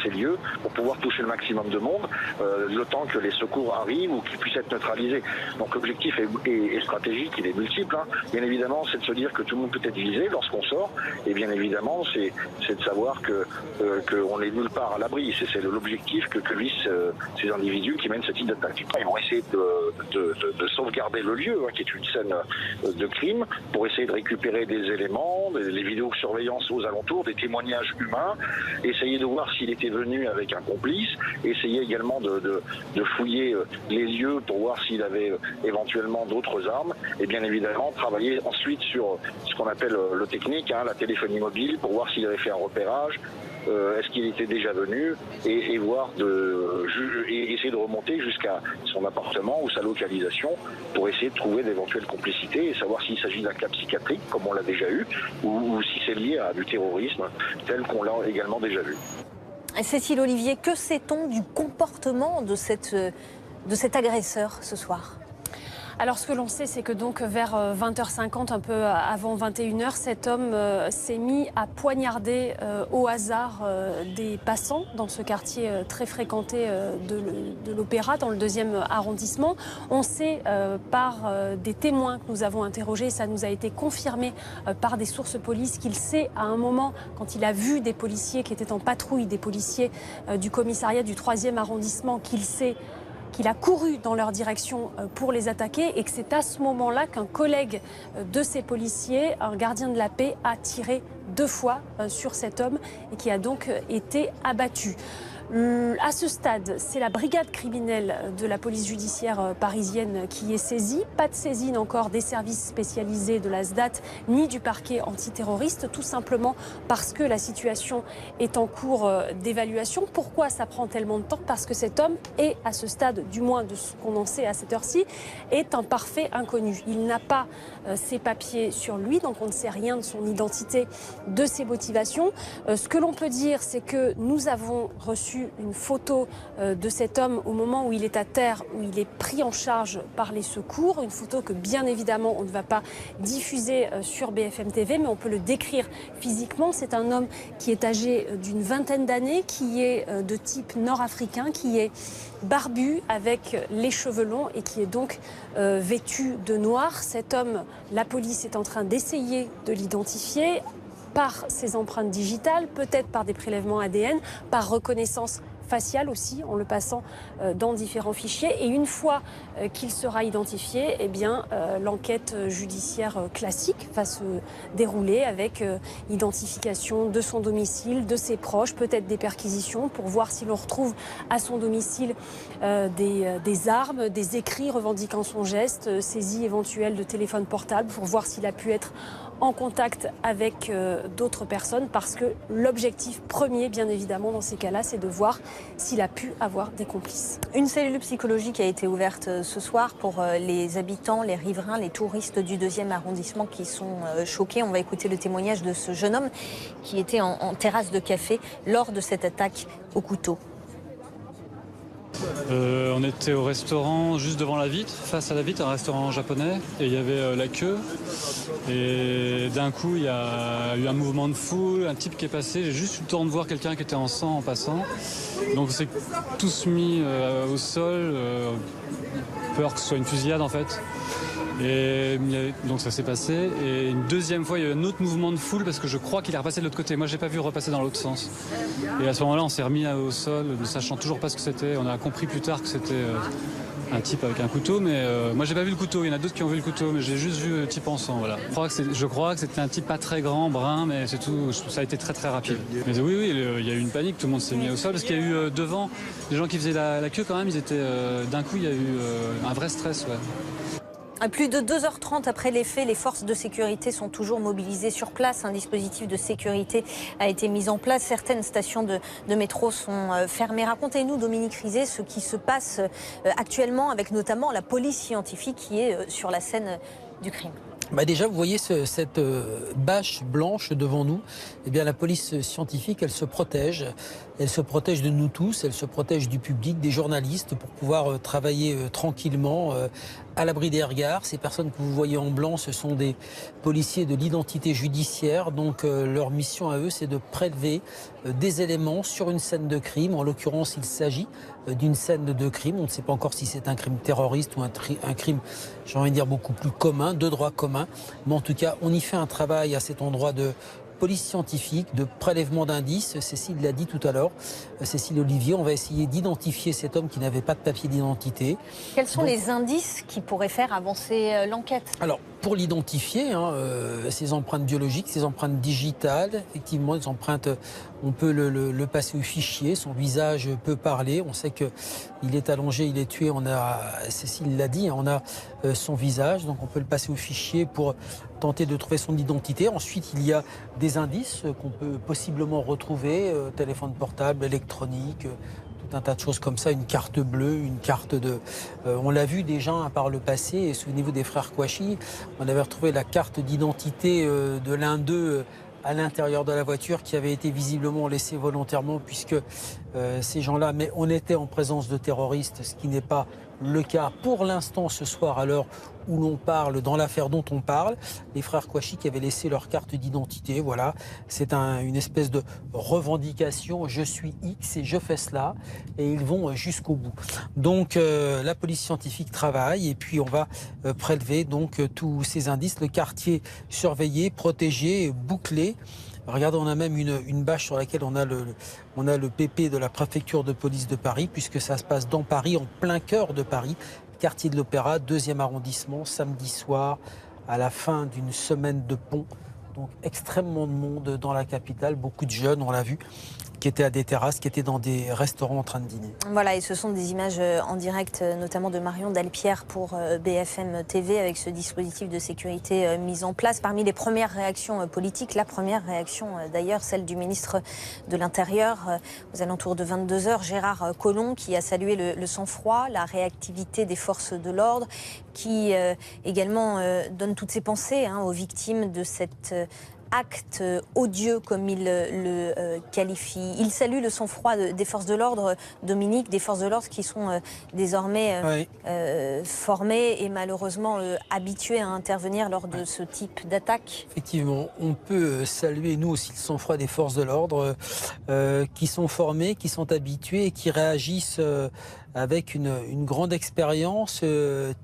ces lieux pour pouvoir toucher le maximum de monde, le temps que les secours arrivent ou qu'ils puissent être neutralisés. Donc l'objectif est stratégique, il est multiple. Bien évidemment, c'est de se dire que tout le monde peut être visé lorsqu'on sort, et bien évidemment, c'est de savoir qu'on n'est nulle part à l'abri. C'est l'objectif que visent ces individus qui mènent ce type d'attaque. Ils vont essayer de sauvegarder le lieu, qui est une scène de crime, pour essayer de récupérer des éléments, les vidéosurveillances aux alentours, des témoignages humains, essayer de voir s'il était venu avec un complice, essayer également de fouiller les lieux pour voir s'il avait éventuellement d'autres armes, et bien évidemment travailler ensuite sur ce qu'on appelle le technique, la téléphonie mobile, pour voir s'il avait fait un repérage, est-ce qu'il était déjà venu, et voir et essayer de remonter jusqu'à son appartement ou sa localisation pour essayer de trouver d'éventuelles complicités et savoir s'il s'agit d'un cas psychiatrique, comme on l'a déjà eu, ou si c'est lié à du terrorisme, tel qu'on l'a également déjà vu. Cécile Olivier, que sait-on du comportement de cet agresseur ce soir ? Alors ce que l'on sait, c'est que donc vers 20h50, un peu avant 21h, cet homme s'est mis à poignarder au hasard des passants dans ce quartier très fréquenté de l'Opéra, dans le 2e arrondissement. On sait par des témoins que nous avons interrogés, ça nous a été confirmé par des sources police, qu'il sait à un moment, quand il a vu des policiers qui étaient en patrouille, des policiers du commissariat du 3e arrondissement, qu'il a couru dans leur direction pour les attaquer, et que c'est à ce moment-là qu'un collègue de ces policiers, un gardien de la paix, a tiré 2 fois sur cet homme et qui a donc été abattu. À ce stade, c'est la brigade criminelle de la police judiciaire parisienne qui est saisie. Pas de saisine encore des services spécialisés de la SDAT ni du parquet antiterroriste, tout simplement parce que la situation est en cours d'évaluation. Pourquoi ça prend tellement de temps ? Parce que cet homme est, à ce stade, du moins de ce qu'on en sait à cette heure-ci, est un parfait inconnu. Il n'a pas ses papiers sur lui, donc on ne sait rien de son identité, de ses motivations. Ce que l'on peut dire, c'est que nous avons reçu une photo de cet homme au moment où il est à terre, où il est pris en charge par les secours. Une photo que bien évidemment on ne va pas diffuser sur BFM TV, mais on peut le décrire physiquement. C'est un homme qui est âgé d'une vingtaine d'années, qui est de type nord-africain, qui est barbu avec les cheveux longs et qui est donc vêtu de noir. Cet homme, la police est en train d'essayer de l'identifier par ses empreintes digitales, peut-être par des prélèvements ADN, par reconnaissance faciale aussi, en le passant dans différents fichiers. Et une fois qu'il sera identifié, eh bien, l'enquête judiciaire classique va se dérouler avec identification de son domicile, de ses proches, peut-être des perquisitions pour voir si l'on retrouve à son domicile des armes, des écrits revendiquant son geste, saisie éventuelle de téléphone portable pour voir s'il a pu être en contact avec d'autres personnes, parce que l'objectif premier, bien évidemment, dans ces cas-là, c'est de voir s'il a pu avoir des complices. Une cellule psychologique a été ouverte ce soir pour les habitants, les riverains, les touristes du 2e arrondissement qui sont choqués. On va écouter le témoignage de ce jeune homme qui était en terrasse de café lors de cette attaque au couteau. On était au restaurant juste devant la vitre, face à la vitre, un restaurant japonais, et il y avait la queue. Et d'un coup, il y a eu un mouvement de foule, un type qui est passé. J'ai juste eu le temps de voir quelqu'un qui était en sang en passant. Donc on s'est tous mis au sol, peur que ce soit une fusillade en fait. Et donc ça s'est passé. Et une deuxième fois, il y a eu un autre mouvement de foule parce que je crois qu'il est repassé de l'autre côté. Moi, j'ai pas vu repasser dans l'autre sens. Et à ce moment-là, on s'est remis au sol, ne sachant toujours pas ce que c'était. On a compris plus tard que c'était un type avec un couteau, mais moi, j'ai pas vu le couteau. Il y en a d'autres qui ont vu le couteau, mais j'ai juste vu le type en sang. Voilà. Je crois que c'était un type pas très grand, brun, mais c'est tout. Ça a été très très rapide. Mais oui, il y a eu une panique. Tout le monde s'est mis au sol parce qu'il y a eu devant les gens qui faisaient la queue quand même. Ils étaient d'un coup, il y a eu un vrai stress. Ouais. Plus de 2h30 après les faits, les forces de sécurité sont toujours mobilisées sur place. Un dispositif de sécurité a été mis en place. Certaines stations de métro sont fermées. Racontez-nous, Dominique Rizet, ce qui se passe actuellement avec notamment la police scientifique qui est sur la scène du crime. Déjà, vous voyez cette bâche blanche devant nous. Eh bien, la police scientifique, elle se protège. Elle se protège de nous tous, elle se protège du public, des journalistes, pour pouvoir travailler tranquillement à l'abri des regards. Ces personnes que vous voyez en blanc, ce sont des policiers de l'identité judiciaire. Donc leur mission à eux, c'est de prélever des éléments sur une scène de crime. En l'occurrence, il s'agit d'une scène de crime. On ne sait pas encore si c'est un crime terroriste ou un crime, j'ai envie de dire, beaucoup plus commun, de droit commun. Mais en tout cas, on y fait un travail à cet endroit de police scientifique, de prélèvement d'indices. Cécile l'a dit tout à l'heure, Cécile Olivier, on va essayer d'identifier cet homme qui n'avait pas de papier d'identité. Quels sont les indices qui pourraient faire avancer l'enquête? Alors, pour l'identifier, ces empreintes biologiques, ces empreintes digitales, effectivement, les empreintes, on peut le passer au fichier, son visage peut parler, on sait qu'il est allongé, il est tué, Cécile l'a dit, on a son visage, donc on peut le passer au fichier pour tenter de trouver son identité. Ensuite, il y a des indices qu'on peut possiblement retrouver, téléphone portable, électronique, tout un tas de choses comme ça, une carte bleue, une carte de... on l'a vu déjà par le passé, et souvenez-vous des frères Kouachi, on avait retrouvé la carte d'identité de l'un d'eux à l'intérieur de la voiture qui avait été visiblement laissée volontairement puisque ces gens-là, mais on était en présence de terroristes, ce qui n'est pas le cas pour l'instant ce soir à l'heure où l'on parle, dans l'affaire dont on parle, les frères Kouachi qui avaient laissé leur carte d'identité, voilà, c'est une espèce de revendication, je suis X et je fais cela, et ils vont jusqu'au bout. Donc la police scientifique travaille et puis on va prélever donc tous ces indices, le quartier surveillé, protégé, bouclé. Regardez, on a même une bâche sur laquelle on a le PP de la préfecture de police de Paris, puisque ça se passe dans Paris, en plein cœur de Paris, quartier de l'Opéra, 2e arrondissement, samedi soir, à la fin d'une semaine de pont. Donc extrêmement de monde dans la capitale, beaucoup de jeunes, on l'a vu, qui étaient à des terrasses, qui étaient dans des restaurants en train de dîner. Voilà, et ce sont des images en direct, notamment de Marion Delpierre pour BFM TV, avec ce dispositif de sécurité mis en place. Parmi les premières réactions politiques, la première réaction d'ailleurs, celle du ministre de l'Intérieur, aux alentours de 22h, Gérard Collomb, qui a salué le sang-froid, la réactivité des forces de l'ordre, qui également donne toutes ses pensées aux victimes de cet acte odieux, comme il le qualifie. Il salue le sang-froid des forces de l'ordre, Dominique, des forces de l'ordre qui sont désormais formées et malheureusement habituées à intervenir lors de ce type d'attaque. Effectivement, on peut saluer nous aussi le sang-froid des forces de l'ordre qui sont formées, qui sont habituées et qui réagissent avec une grande expérience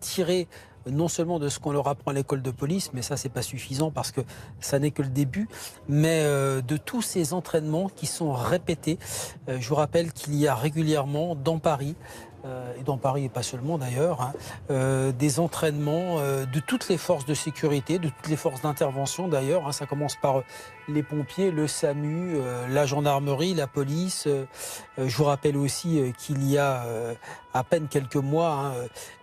tirée non seulement de ce qu'on leur apprend à l'école de police, mais ça c'est pas suffisant parce que ça n'est que le début, mais de tous ces entraînements qui sont répétés. Je vous rappelle qu'il y a régulièrement dans Paris, et dans Paris et pas seulement d'ailleurs, des entraînements de toutes les forces de sécurité, de toutes les forces d'intervention d'ailleurs. Ça commence par les pompiers, le SAMU, la gendarmerie, la police. Je vous rappelle aussi qu'il y a à peine quelques mois,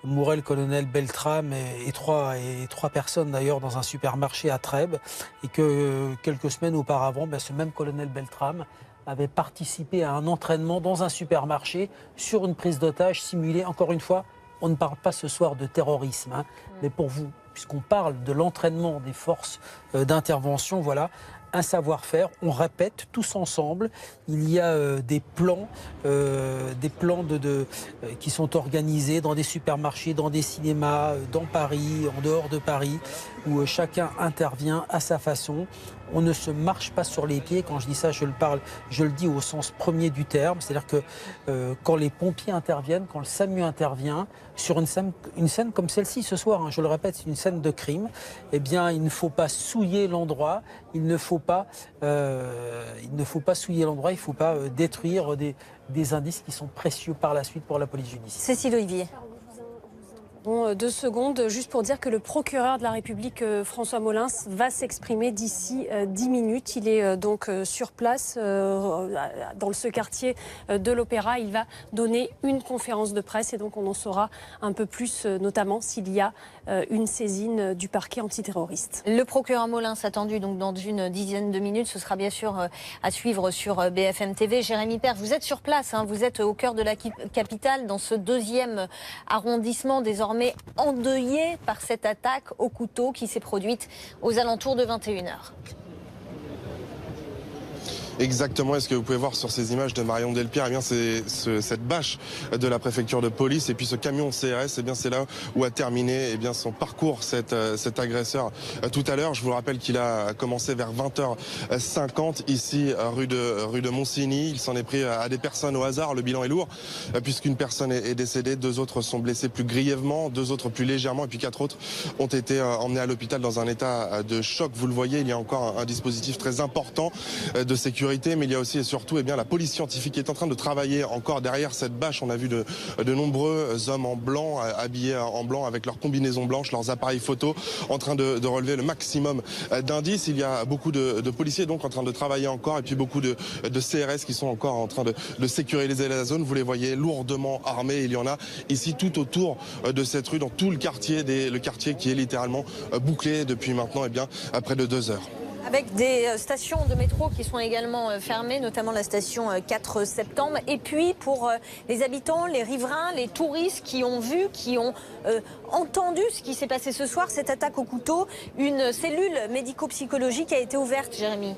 mourait le colonel Beltrame et trois personnes d'ailleurs dans un supermarché à Trèbes, et que quelques semaines auparavant, ce même colonel Beltrame avait participé à un entraînement dans un supermarché sur une prise d'otage simulée. Encore une fois, on ne parle pas ce soir de terrorisme, mais pour vous, puisqu'on parle de l'entraînement des forces d'intervention, voilà, un savoir-faire, on répète tous ensemble. Il y a des plans qui sont organisés dans des supermarchés, dans des cinémas, dans Paris, en dehors de Paris, où chacun intervient à sa façon. On ne se marche pas sur les pieds. Quand je dis ça, je le dis au sens premier du terme. C'est-à-dire que quand les pompiers interviennent, quand le SAMU intervient, sur une scène comme celle-ci ce soir, je le répète, c'est une scène de crime, eh bien, il ne faut pas souiller l'endroit, il ne faut pas souiller l'endroit, il ne faut pas détruire des indices qui sont précieux par la suite pour la police judiciaire. Cécile Olivier. 2 secondes, juste pour dire que le procureur de la République, François Molins, va s'exprimer d'ici 10 minutes. Il est donc sur place dans ce quartier de l'Opéra. Il va donner une conférence de presse et donc on en saura un peu plus, notamment s'il y a une saisine du parquet antiterroriste. Le procureur Molins attendu donc dans une dizaine de minutes. Ce sera bien sûr à suivre sur BFM TV. Jérémy Père, vous êtes sur place, vous êtes au cœur de la capitale, dans ce 2e arrondissement désormais endeuillé par cette attaque au couteau qui s'est produite aux alentours de 21h. Exactement, et ce que vous pouvez voir sur ces images de Marion Delpierre, eh bien c'est cette bâche de la préfecture de police et puis ce camion CRS, eh bien c'est là où a terminé eh bien son parcours cet agresseur tout à l'heure. Je vous rappelle qu'il a commencé vers 20h50 ici rue de Monsigny. Il s'en est pris à des personnes au hasard. Le bilan est lourd puisqu'une personne est décédée, 2 autres sont blessés plus grièvement, 2 autres plus légèrement et puis 4 autres ont été emmenés à l'hôpital dans un état de choc. Vous le voyez, il y a encore un dispositif très important de sécurité, mais il y a aussi et surtout la police scientifique qui est en train de travailler encore derrière cette bâche. On a vu de nombreux hommes en blanc, habillés en blanc avec leurs combinaisons blanches, leurs appareils photo, en train de relever le maximum d'indices. Il y a beaucoup de policiers donc en train de travailler encore et puis beaucoup de CRS qui sont encore en train de sécuriser la zone. Vous les voyez lourdement armés. Il y en a ici tout autour de cette rue, dans tout le quartier, le quartier qui est littéralement bouclé depuis maintenant près de 2 heures. Avec des stations de métro qui sont également fermées, notamment la station 4 septembre. Et puis pour les habitants, les riverains, les touristes qui ont vu, qui ont entendu ce qui s'est passé ce soir, cette attaque au couteau, une cellule médico-psychologique a été ouverte, Jérémy.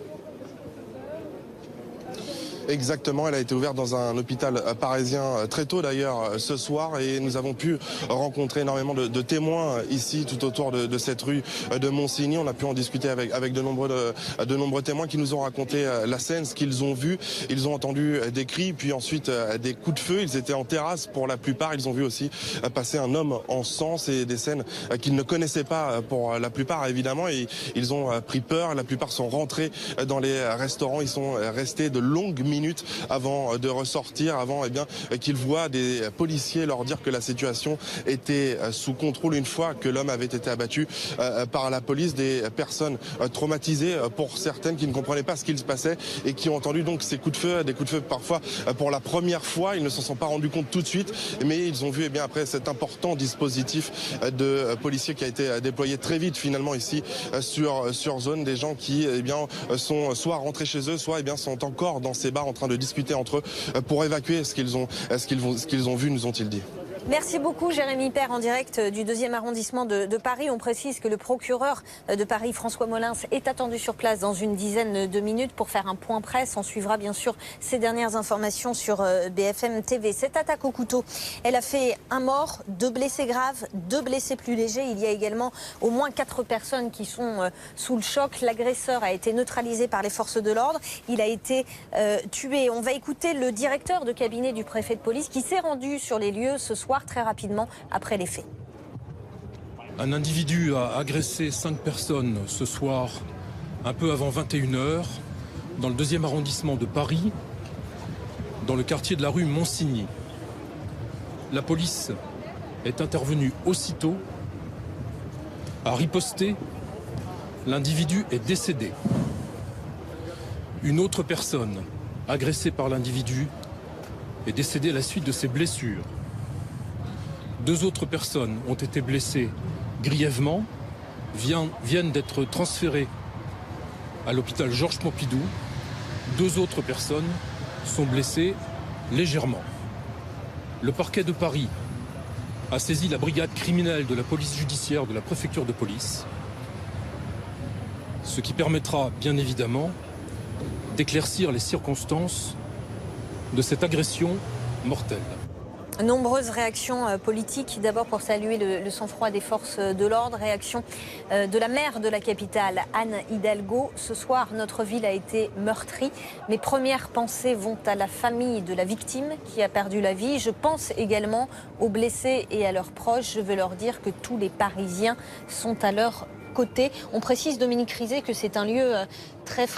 Exactement, elle a été ouverte dans un hôpital parisien très tôt d'ailleurs ce soir et nous avons pu rencontrer énormément de témoins ici tout autour de cette rue de Monsigny. On a pu en discuter avec de nombreux témoins qui nous ont raconté la scène, ce qu'ils ont vu. Ils ont entendu des cris puis ensuite des coups de feu. Ils étaient en terrasse pour la plupart. Ils ont vu aussi passer un homme en sang. C'est des scènes qu'ils ne connaissaient pas pour la plupart évidemment et ils ont pris peur. La plupart sont rentrés dans les restaurants. Ils sont restés de longues minutes avant de ressortir, avant qu'ils voient des policiers leur dire que la situation était sous contrôle une fois que l'homme avait été abattu par la police. Des personnes traumatisées pour certaines qui ne comprenaient pas ce qu'il se passait et qui ont entendu donc ces coups de feu, des coups de feu parfois pour la première fois. Ils ne s'en sont pas rendus compte tout de suite, mais ils ont vu après cet important dispositif de policiers qui a été déployé très vite finalement ici sur zone. Des gens qui sont soit rentrés chez eux, soit sont encore dans ces bars en train de discuter entre eux pour évacuer ce qu'ils ont vu, nous ont-ils dit. Merci beaucoup Jérémy Père en direct du 2e arrondissement de Paris. On précise que le procureur de Paris, François Molins, est attendu sur place dans une dizaine de minutes pour faire un point presse. On suivra bien sûr ces dernières informations sur BFM TV. Cette attaque au couteau, elle a fait 1 mort, 2 blessés graves, 2 blessés plus légers. Il y a également au moins 4 personnes qui sont sous le choc. L'agresseur a été neutralisé par les forces de l'ordre. Il a été tué. On va écouter le directeur de cabinet du préfet de police qui s'est rendu sur les lieux ce soir très rapidement après les faits. Un individu a agressé 5 personnes ce soir, un peu avant 21h, dans le 2e arrondissement de Paris, dans le quartier de la rue Monsigny. La police est intervenue aussitôt, a riposté, l'individu est décédé. Une autre personne, agressée par l'individu, est décédée à la suite de ses blessures. 2 autres personnes ont été blessées grièvement, viennent d'être transférées à l'hôpital Georges Pompidou. 2 autres personnes sont blessées légèrement. Le parquet de Paris a saisi la brigade criminelle de la police judiciaire de la préfecture de police, ce qui permettra bien évidemment d'éclaircir les circonstances de cette agression mortelle. Nombreuses réactions politiques, d'abord pour saluer le sang-froid des forces de l'ordre, réaction de la maire de la capitale, Anne Hidalgo. Ce soir, notre ville a été meurtrie. Mes premières pensées vont à la famille de la victime qui a perdu la vie. Je pense également aux blessés et à leurs proches. Je veux leur dire que tous les Parisiens sont à leur côté. On précise, Dominique Rizet, que c'est un lieu très